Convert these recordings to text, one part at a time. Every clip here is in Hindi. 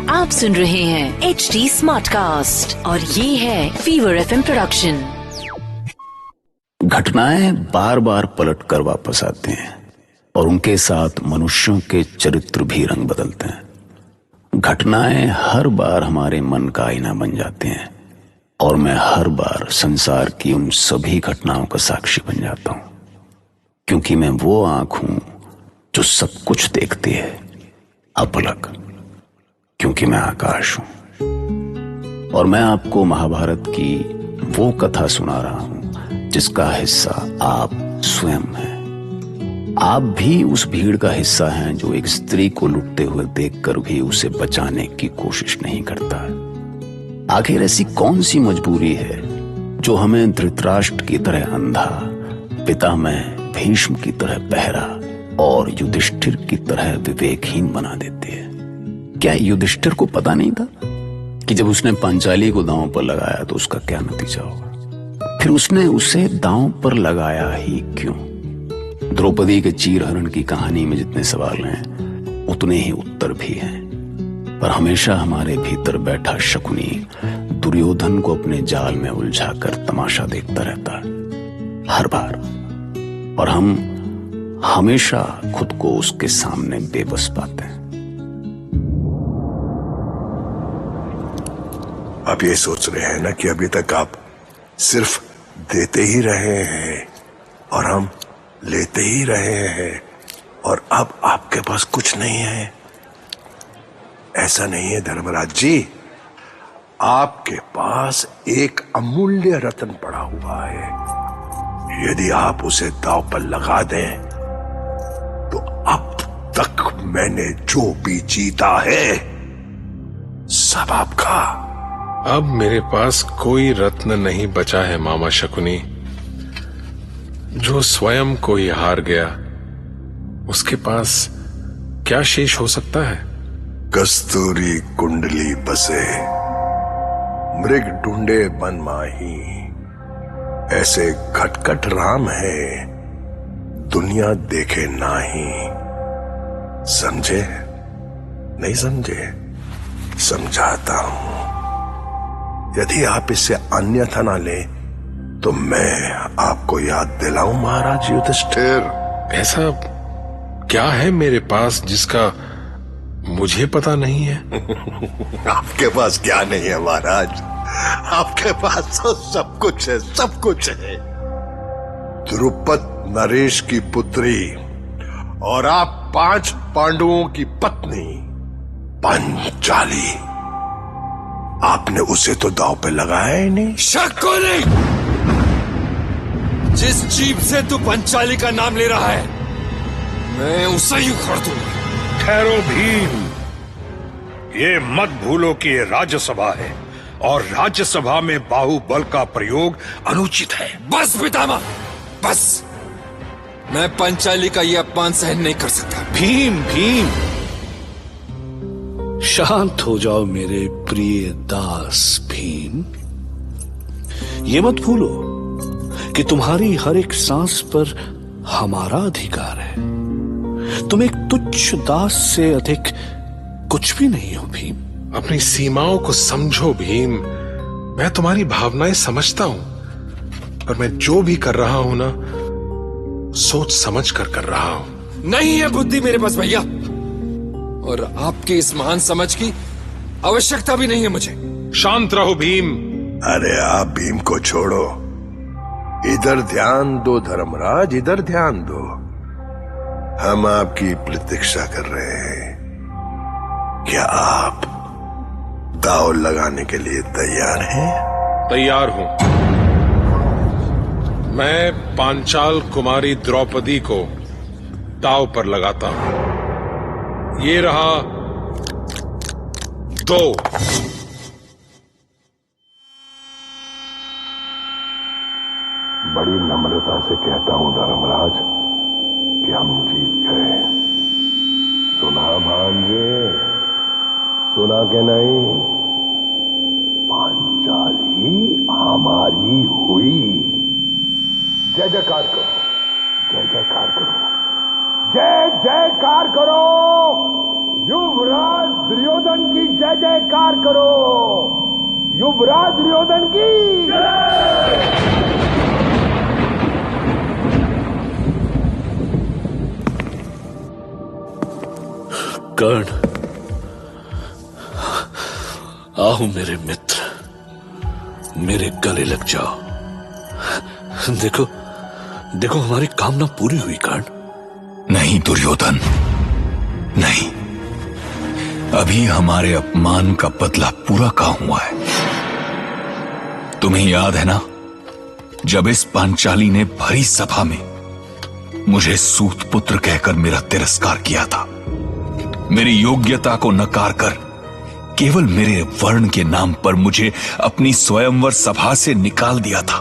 आप सुन रहे हैं HD स्मार्ट कास्ट और ये है फीवर FM प्रोडक्शन। घटनाएं बार बार पलट कर वापस आते हैं और उनके साथ मनुष्यों के चरित्र भी रंग बदलते हैं। घटनाएं हर बार हमारे मन का आईना बन जाते हैं और मैं हर बार संसार की उन सभी घटनाओं का साक्षी बन जाता हूं, क्योंकि मैं वो आंख हूं जो सब कुछ देखती है अपलक, क्योंकि मैं आकाश हूं। और मैं आपको महाभारत की वो कथा सुना रहा हूं जिसका हिस्सा आप स्वयं हैं। आप भी उस भीड़ का हिस्सा हैं जो एक स्त्री को लुटते हुए देखकर भी उसे बचाने की कोशिश नहीं करता है। आखिर ऐसी कौन सी मजबूरी है जो हमें धृतराष्ट्र की तरह अंधा, पितामह भीष्म की तरह बहरा और युधिष्ठिर की तरह विवेकहीन बना देती है? क्या युधिष्ठिर को पता नहीं था कि जब उसने पांचाली को दांव पर लगाया तो उसका क्या नतीजा होगा? फिर उसने उसे दांव पर लगाया ही क्यों? द्रौपदी के चीरहरण की कहानी में जितने सवाल हैं उतने ही उत्तर भी हैं, पर हमेशा हमारे भीतर बैठा शकुनी दुर्योधन को अपने जाल में उलझाकर तमाशा देखता रहता है हर बार, और हम हमेशा खुद को उसके सामने बेबस पाते हैं। आप ये सोच रहे हैं ना कि अभी तक आप सिर्फ देते ही रहे हैं और हम लेते ही रहे हैं और अब आपके पास कुछ नहीं है। ऐसा नहीं है धर्मराज जी, आपके पास एक अमूल्य रत्न पड़ा हुआ है। यदि आप उसे दांव पर लगा दें तो अब तक मैंने जो भी जीता है सब आपका। अब मेरे पास कोई रत्न नहीं बचा है मामा शकुनी। जो स्वयं को ही हार गया उसके पास क्या शेष हो सकता है? कस्तूरी कुंडली बसे मृग ढूंढे बन माही, ऐसे खटखट राम है दुनिया देखे नाही। समझे? नहीं समझे? समझाता हूं। यदि आप इससे अन्यथा ना ले तो मैं आपको याद दिलाऊं महाराज युधिष्ठिर। ऐसा क्या है मेरे पास जिसका मुझे पता नहीं है? आपके पास क्या नहीं है महाराज? आपके पास तो सब कुछ है, सब कुछ है। द्रुपद नरेश की पुत्री और आप 5 पांडवों की पत्नी पांचाली, आपने उसे तो दांव पे लगाया ही नहीं। शकुनी, जिस जीभ से तू पांचाली का नाम ले रहा है मैं उसे ही उखाड़ दूंगा। ठहरो भीम, ये मत भूलो कि ये राज्यसभा है और राज्यसभा में बाहुबल का प्रयोग अनुचित है। बस पितामह, बस। मैं पांचाली का ये अपमान सहन नहीं कर सकता। भीम भीम, शांत हो जाओ मेरे प्रिय दास भीम। ये मत भूलो कि तुम्हारी हर एक सांस पर हमारा अधिकार है। तुम एक तुच्छ दास से अधिक कुछ भी नहीं हो भीम। अपनी सीमाओं को समझो भीम। मैं तुम्हारी भावनाएं समझता हूं, पर मैं जो भी कर रहा हूं ना, सोच समझ कर रहा हूं। नहीं है बुद्धि मेरे पास भैया, और आपके इस महान समझ की आवश्यकता भी नहीं है मुझे। शांत रहो भीम। अरे आप भीम को छोड़ो, इधर ध्यान दो धर्मराज, इधर ध्यान दो। हम आपकी प्रतीक्षा कर रहे हैं। क्या आप दांव लगाने के लिए तैयार हैं? तैयार हूं। मैं पांचाल कुमारी द्रौपदी को दांव पर लगाता हूं। ये रहा 2। बड़ी नम्रता से कहता हूं धर्मराज कि हम जीत गए। सुना भांजे? सुना के नहीं? पांचाली हमारी हुई। जय जयकार करो, जय जयकार करो, जय जयकार करो। युवराज दुर्योधन की जय स्वीकार करो। युवराज दुर्योधन की कर्ण, आओ मेरे मित्र, मेरे गले लग जाओ। देखो देखो, हमारी कामना पूरी हुई कर्ण। नहीं दुर्योधन, नहीं, अभी हमारे अपमान का बदला पूरा कहां हुआ है। तुम्हें याद है ना, जब इस पांचाली ने भरी सभा में मुझे सूत पुत्र कहकर मेरा तिरस्कार किया था, मेरी योग्यता को नकार कर केवल मेरे वर्ण के नाम पर मुझे अपनी स्वयंवर सभा से निकाल दिया था।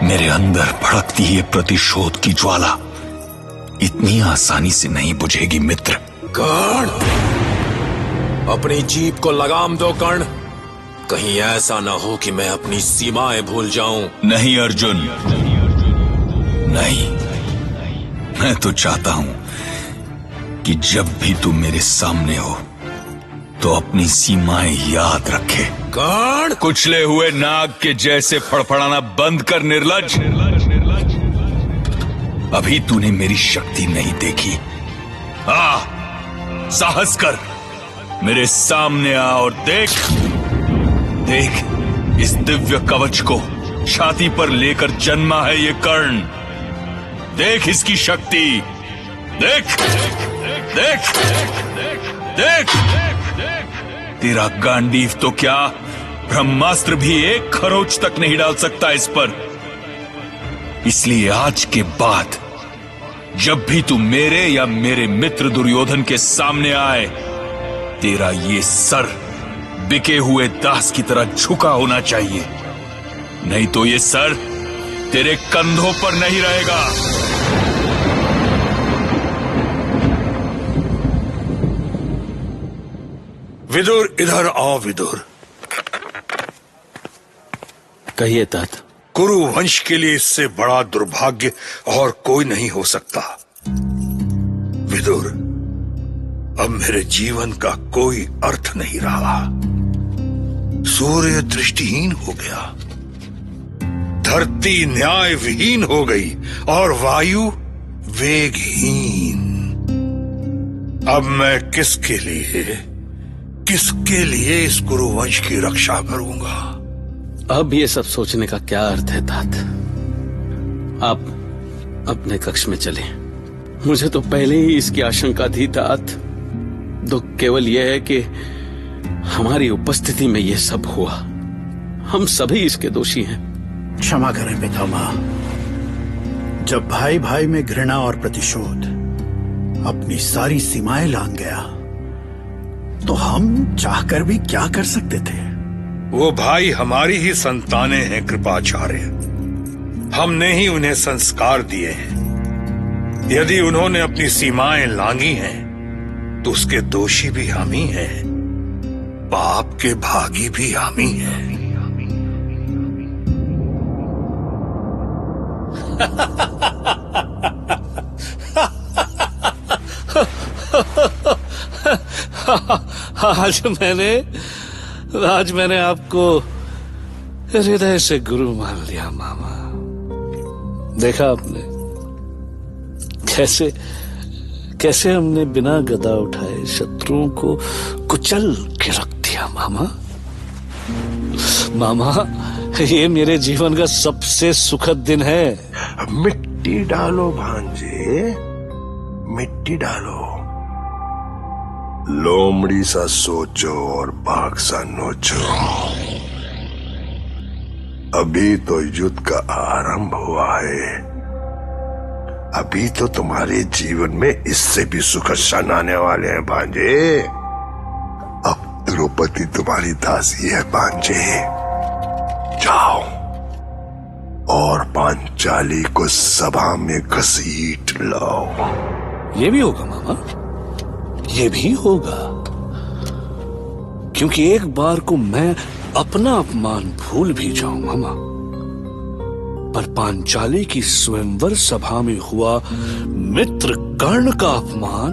मेरे अंदर भड़कती ये प्रतिशोध की ज्वाला इतनी आसानी से नहीं बुझेगी मित्र। कर्ण, अपनी जीभ को लगाम दो कर्ण, कहीं ऐसा ना हो कि मैं अपनी सीमाएं भूल जाऊं। नहीं अर्जुन, नहीं, मैं तो चाहता हूं कि जब भी तू मेरे सामने हो तो अपनी सीमाएं याद रखे। कर्ण, कुचले हुए नाग के जैसे फड़फड़ाना बंद कर निर्लज। अभी तूने मेरी शक्ति नहीं देखी। साहस कर, मेरे सामने आ और देख, देख इस दिव्य कवच को छाती पर लेकर जन्मा है ये कर्ण। देख इसकी शक्ति, देख देख देख। तेरा गांडीव तो क्या, ब्रह्मास्त्र भी एक खरोच तक नहीं डाल सकता इस पर। इसलिए आज के बाद जब भी तू मेरे या मेरे मित्र दुर्योधन के सामने आए, तेरा ये सर बिके हुए दास की तरह झुका होना चाहिए, नहीं तो ये सर तेरे कंधों पर नहीं रहेगा। विदुर, इधर आओ विदुर। कहिए तात। कुरु वंश के लिए इससे बड़ा दुर्भाग्य और कोई नहीं हो सकता। विदुर, अब मेरे जीवन का कोई अर्थ नहीं रहा। सूर्य दृष्टिहीन हो गया, धरती न्याय विहीन हो गई और वायु वेगहीन। अब मैं किसके लिए इस कुरुवंश की रक्षा करूंगा? अब ये सब सोचने का क्या अर्थ है तात? आप अपने कक्ष में चलें। मुझे तो पहले ही इसकी आशंका थी तात। दुख केवल यह है कि हमारी उपस्थिति में यह सब हुआ। हम सभी इसके दोषी हैं। क्षमा करें पितामह। जब भाई भाई में घृणा और प्रतिशोध अपनी सारी सीमाएं लांघ गया, तो हम चाहकर भी क्या कर सकते थे? वो भाई हमारी ही संतानें हैं कृपाचार्य। हमने ही उन्हें संस्कार दिए हैं। यदि उन्होंने अपनी सीमाएं लांघी हैं, तो उसके दोषी भी हम ही हैं, पाप के भागी भी हम ही हैं। आज मैंने आपको हृदय से गुरु मान लिया मामा। देखा आपने कैसे हमने बिना गदा उठाए शत्रुओं को कुचल के रख दिया मामा। मामा, ये मेरे जीवन का सबसे सुखद दिन है। मिट्टी डालो भांजे, मिट्टी डालो। लोमड़ी सा सोचो और बाघ सा नोचो। अभी तो युद्ध का आरंभ हुआ है। अभी तो तुम्हारे जीवन में इससे भी सुखद क्षण आने वाले हैं भांजे। अब द्रौपदी तुम्हारी दासी है भांजे। जाओ और पांचाली को सभा में घसीट लाओ। ये भी होगा मामा, ये भी होगा। क्योंकि एक बार को मैं अपना अपमान भूल भी जाऊं मामा, पर पांचाली की स्वयंवर सभा में हुआ मित्र कर्ण का अपमान,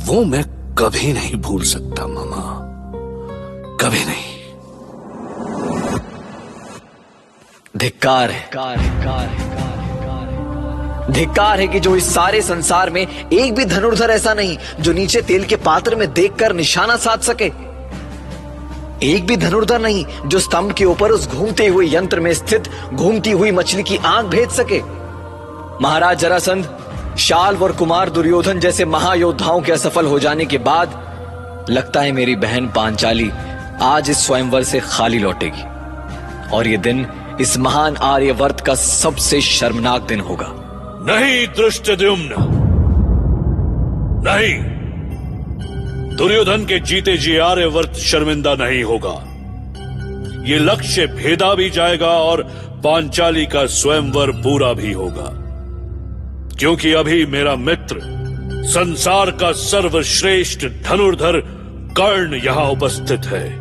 वो मैं कभी नहीं भूल सकता मामा, कभी नहीं। धिक्कार है, धिक्कार है कि जो इस सारे संसार में एक भी धनुर्धर ऐसा नहीं जो नीचे तेल के पात्र में देखकर निशाना साध सके। एक भी धनुर्धर नहीं जो स्तंभ के ऊपर उस घूमते हुए यंत्र में स्थित घूमती हुई मछली की आंख भेद सके। महाराज जरासंध, शाल्व और कुमार दुर्योधन जैसे महायोद्धाओं के असफल हो जाने के बाद लगता है मेरी बहन पांचाली आज इस स्वयंवर से खाली लौटेगी, और ये दिन इस महान आर्यवर्त का सबसे शर्मनाक दिन होगा। नहीं धृष्टद्युम्न, नहीं। दुर्योधन के जीते जी आर्यवर्त शर्मिंदा नहीं होगा। ये लक्ष्य भेदा भी जाएगा और पांचाली का स्वयंवर पूरा भी होगा, क्योंकि अभी मेरा मित्र, संसार का सर्वश्रेष्ठ धनुर्धर कर्ण यहां उपस्थित है।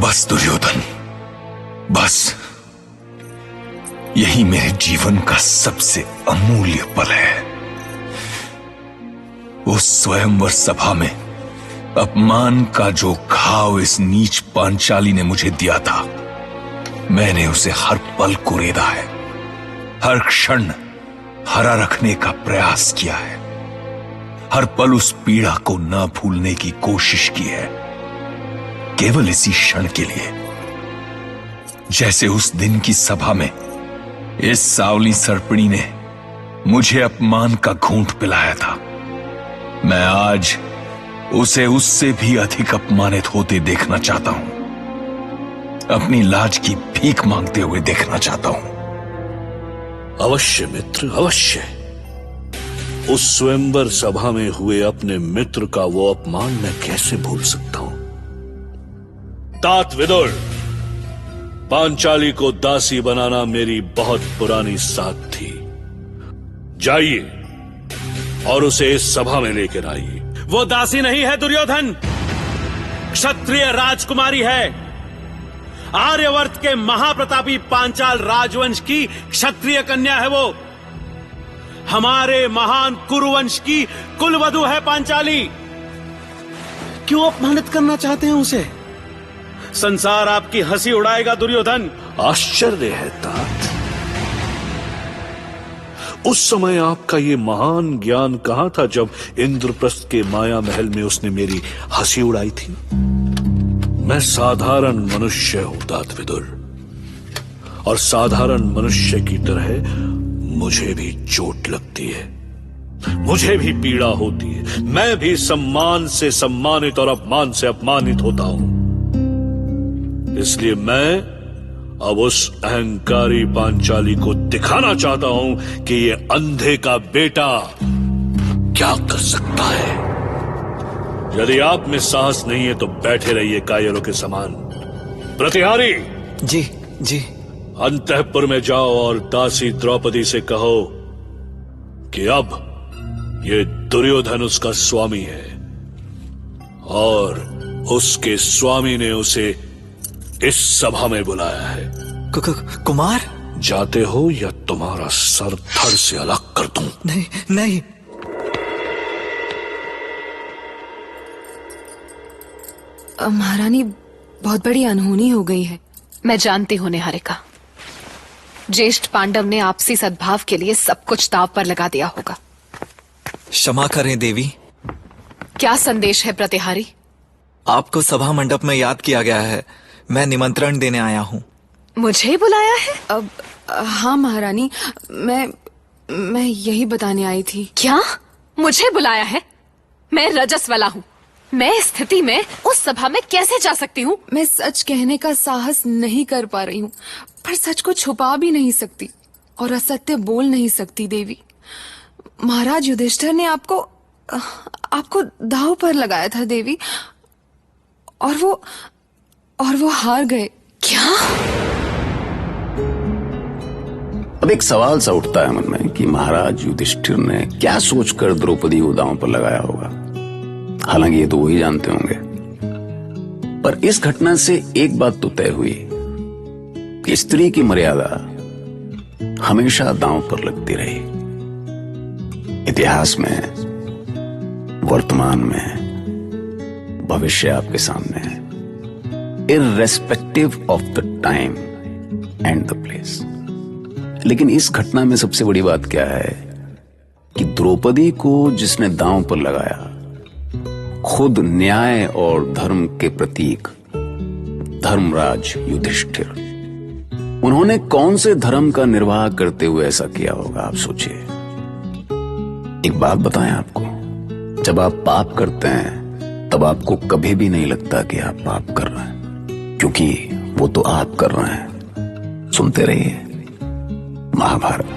बस दुर्योधन, बस। यही मेरे जीवन का सबसे अमूल्य पल है। उस स्वयंवर सभा में अपमान का जो घाव इस नीच पांचाली ने मुझे दिया था, मैंने उसे हर पल कुरेदा है, हर क्षण हरा रखने का प्रयास किया है, हर पल उस पीड़ा को न भूलने की कोशिश की है, केवल इसी क्षण के लिए। जैसे उस दिन की सभा में इस सावली सर्पिणी ने मुझे अपमान का घूंट पिलाया था, मैं आज उसे उससे भी अधिक अपमानित होते देखना चाहता हूं, अपनी लाज की भीख मांगते हुए देखना चाहता हूं। अवश्य मित्र, अवश्य। उस स्वयंवर सभा में हुए अपने मित्र का वो अपमान मैं कैसे भूल सकता हूं। तात विदुर, पांचाली को दासी बनाना मेरी बहुत पुरानी साख थी। जाइए और उसे इस सभा में लेकर आइए। वो दासी नहीं है दुर्योधन, क्षत्रिय राजकुमारी है। आर्यवर्त के महाप्रतापी पांचाल राजवंश की क्षत्रिय कन्या है वो। हमारे महान कुरुवंश की कुलवधु है पांचाली। क्यों अपमानित करना चाहते हैं उसे? संसार आपकी हंसी उड़ाएगा दुर्योधन। आश्चर्य है तात, उस समय आपका ये महान ज्ञान कहां था जब इंद्रप्रस्थ के माया महल में उसने मेरी हंसी उड़ाई थी। मैं साधारण मनुष्य हूं तात विदुर, और साधारण मनुष्य की तरह मुझे भी चोट लगती है, मुझे भी पीड़ा होती है। मैं भी सम्मान से सम्मानित और अपमान से अपमानित होता हूं। इसलिए मैं अब उस अहंकारी पांचाली को दिखाना चाहता हूं कि ये अंधे का बेटा क्या कर सकता है। यदि आप में साहस नहीं है तो बैठे रहिए कायरों के समान। प्रतिहारी जी जी। अंतःपुर में जाओ और दासी द्रौपदी से कहो कि अब ये दुर्योधन उसका स्वामी है और उसके स्वामी ने उसे इस सभा में बुलाया है। कुमार, जाते हो या तुम्हारा सर धड़ से अलग कर दूं? नहीं नहीं। महारानी, बहुत बड़ी अनहोनी हो गई है। मैं जानती हूं निहारिका, ज्येष्ठ पांडव ने आपसी सद्भाव के लिए सब कुछ दांव पर लगा दिया होगा। क्षमा करें देवी। क्या संदेश है प्रतिहारी? आपको सभा मंडप में याद किया गया है। मैं निमंत्रण देने आया हूँ। मुझे बुलाया है? हाँ महारानी, मैं यही बताने आई थी। क्या मुझे बुलाया है? मैं रजस्वला हूँ, मैं इस स्थिति में उस सभा में कैसे जा सकती हूँ? मैं सच कहने का साहस नहीं कर पा रही हूँ, पर सच को छुपा भी नहीं सकती और असत्य बोल नहीं सकती देवी। महाराज युधिष्ठिर ने आपको दांव पर लगाया था देवी, और वो हार गए। क्या? अब एक सवाल सा उठता है मन में कि महाराज युधिष्ठिर ने क्या सोचकर द्रौपदी को दांव पर लगाया होगा। हालांकि ये तो वही जानते होंगे, पर इस घटना से एक बात तो तय हुई कि स्त्री की मर्यादा हमेशा दांव पर लगती रही। इतिहास में, वर्तमान में, भविष्य आपके सामने है, irrespective of the time and the place. लेकिन इस घटना में सबसे बड़ी बात क्या है कि द्रौपदी को जिसने दांव पर लगाया, खुद न्याय और धर्म के प्रतीक धर्मराज युधिष्ठिर, उन्होंने कौन से धर्म का निर्वाह करते हुए ऐसा किया होगा, आप सोचिए। एक बात बताएं आपको, जब आप पाप करते हैं तब आपको कभी भी नहीं लगता कि आप पाप कर रहे हैं, क्योंकि वो तो आप कर रहे हैं। सुनते रहिए महाभारत।